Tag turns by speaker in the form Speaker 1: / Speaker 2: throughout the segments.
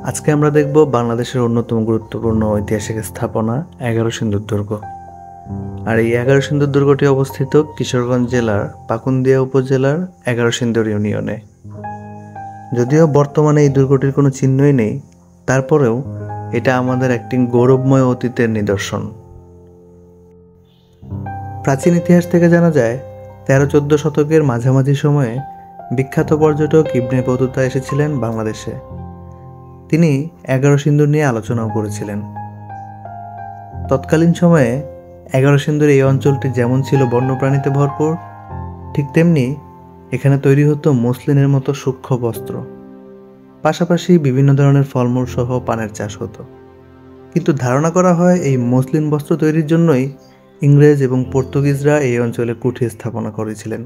Speaker 1: আজকে আমরা দেখব বাংলাদেশের অন্যতম গুরুত্বপূর্ণ ঐতিহাসিক স্থাপনা 11 সিন্দুর দুর্গ। আর এই 11 সিন্দুর দুর্গটি অবস্থিত কিশোরগঞ্জ জেলার পাকুন্দিয়া উপজেলার 11 সিন্দুর ইউনিয়নে। যদিও বর্তমানে এই দুর্গটির কোনো চিহ্নই নেই, তারপরেও এটা আমাদের একটি গৌরবময় অতীতের নিদর্শন। প্রাচীন ইতিহাস থেকে জানা যায় 13-14 শতকের মাঝামাঝি সময়ে বিখ্যাত পর্যটক ইবনে বতুতা এসেছিলেন বাংলাদেশে। তিনি 11 সিন্দুর নিয়ে আলোচনাও করেছিলেন। তৎকালীন সময়ে 11 সিন্দুর এই অঞ্চলটি যেমন ছিল বন্যপ্রাণীতে ভরপুর, ঠিক তেমনি এখানে তৈরি হতো মসলিনের মতো সূক্ষ্ম বস্ত্র, পাশাপাশি বিভিন্ন ধরনের ফলমূল সহ পানের চাষ হতো। কিন্তু ধারণা করা হয় এই মসলিন বস্ত্র তৈরির জন্যই ইংরেজ এবং পর্তুগিজরা এই অঞ্চলে কুঠি স্থাপনা করেছিলেন।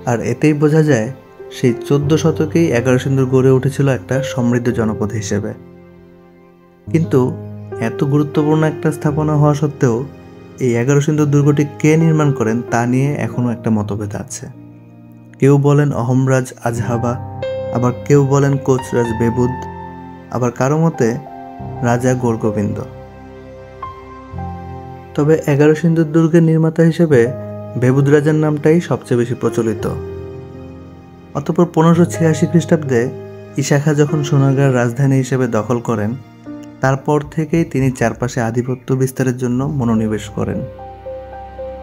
Speaker 1: আর এতেই বোঝা যায় সেই 14 শতকেই 11 সিন্দুর গড়ে উঠেছিল একটা সমৃদ্ধ জনপদ হিসেবে। কিন্তু এত গুরুত্বপূর্ণ একটা স্থাপনা হওয়া সত্ত্বেও এই 11 সিন্দুর দুর্গটি কে নির্মাণ করেন তা নিয়ে এখনও একটা মতভেদ আছে। কেউ বলেন অহমরাজ আজহাবা, আবার কেউ বলেন কোচরাজ বেবুদ, আবার কারো মতে রাজা গোরগোবিন্দ। তবে 11 সিন্দুর দুর্গের নির্মাতা হিসেবে বেবুদ রাজার নামটাই সবচেয়ে বেশি প্রচলিত। অতঃপর 1586 খ্রিস্টাব্দে ঈশা খাঁ যখন সোনারগাঁর রাজধানী হিসেবে দখল করেন, তারপর থেকেই তিনি চারপাশে আধিপত্য বিস্তারের জন্য মনোনিবেশ করেন।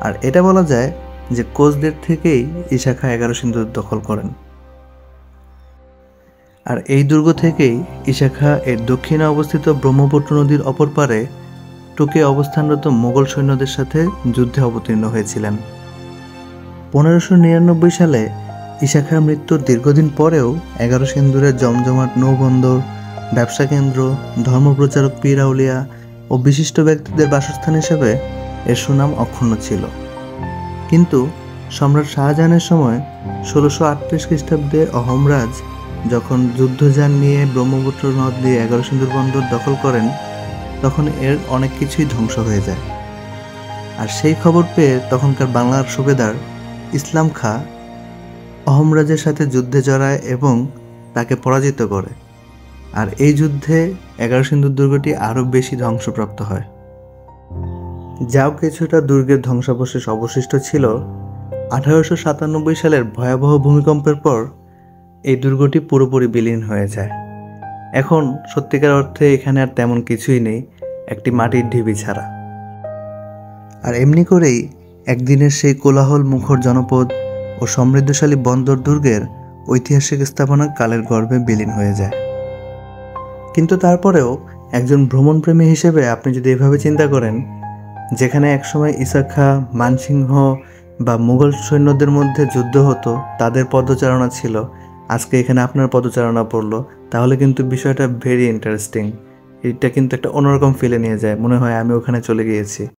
Speaker 1: আর এটা বলা যায় যে কোচদের থেকেই ঈশা খাঁ 11 সিন্দুর দখল করেন। আর এই দুর্গ থেকেই ঈশা খাঁ এর দক্ষিণে অবস্থিত ব্রহ্মপুত্র নদীর অপর পারে টুকে অবস্থানরত মোগল সৈন্যদের সাথে যুদ্ধে অবতীর্ণ হয়েছিলেন। 1599 সালে ঈশা খাঁর মৃত্যুর দীর্ঘদিন পরেও 11 সিন্দুরের জমজমাট নৌবন্দর, ব্যবসা কেন্দ্র, ধর্মপ্রচারক পীর আউলিয়া ও বিশিষ্ট ব্যক্তিদের বাসস্থান হিসেবে এর সুনাম অক্ষুণ্ণ ছিল। কিন্তু সম্রাট শাহজাহানের সময় 1638 খ্রিস্টাব্দে অহমরাজ যখন যুদ্ধযান নিয়ে ব্রহ্মপুত্র নদ দিয়ে 11 সিন্দুর বন্দর দখল করেন, তখন এর অনেক কিছুই ধ্বংস হয়ে যায়। আর সেই খবর পেয়ে তখনকার বাংলার সুবেদার ইসলাম খাঁ অহমরাজের সাথে যুদ্ধে জড়ায় এবং তাকে পরাজিত করে। আর এই যুদ্ধে 11 সিন্দুর দুর্গটি আরও বেশি ধ্বংসপ্রাপ্ত হয়। যাও কিছুটা দুর্গের ধ্বংসাবশেষ অবশিষ্ট ছিল, 1897 সালের ভয়াবহ ভূমিকম্পের পর এই দুর্গটি পুরোপুরি বিলীন হয়ে যায়। এখন সত্যিকার অর্থে এখানে আর তেমন কিছুই নেই, একটি মাটির ঢিবি ছাড়া। আর এমনি করেই একদিনের সেই কোলাহল মুখর জনপদ ও সমৃদ্ধশালী বন্দর দুর্গের ঐতিহাসিক স্থাপনা কালের গর্ভে বিলীন হয়ে যায়। কিন্তু তারপরেও একজন ভ্রমণপ্রেমী হিসেবে আপনি যদি এভাবে চিন্তা করেন, যেখানে একসময় ঈশা খাঁ, মানসিংহ বা মুঘল সৈন্যদের মধ্যে যুদ্ধ হতো, তাদের পদচারণা ছিল, আজকে এখানে আপনার পদচারণা পড়লো, তাহলে কিন্তু বিষয়টা ভেরি ইন্টারেস্টিং। এটা কিন্তু একটা অন্যরকম ফিলে নিয়ে যায়, মনে হয় আমি ওখানে চলে গিয়েছি।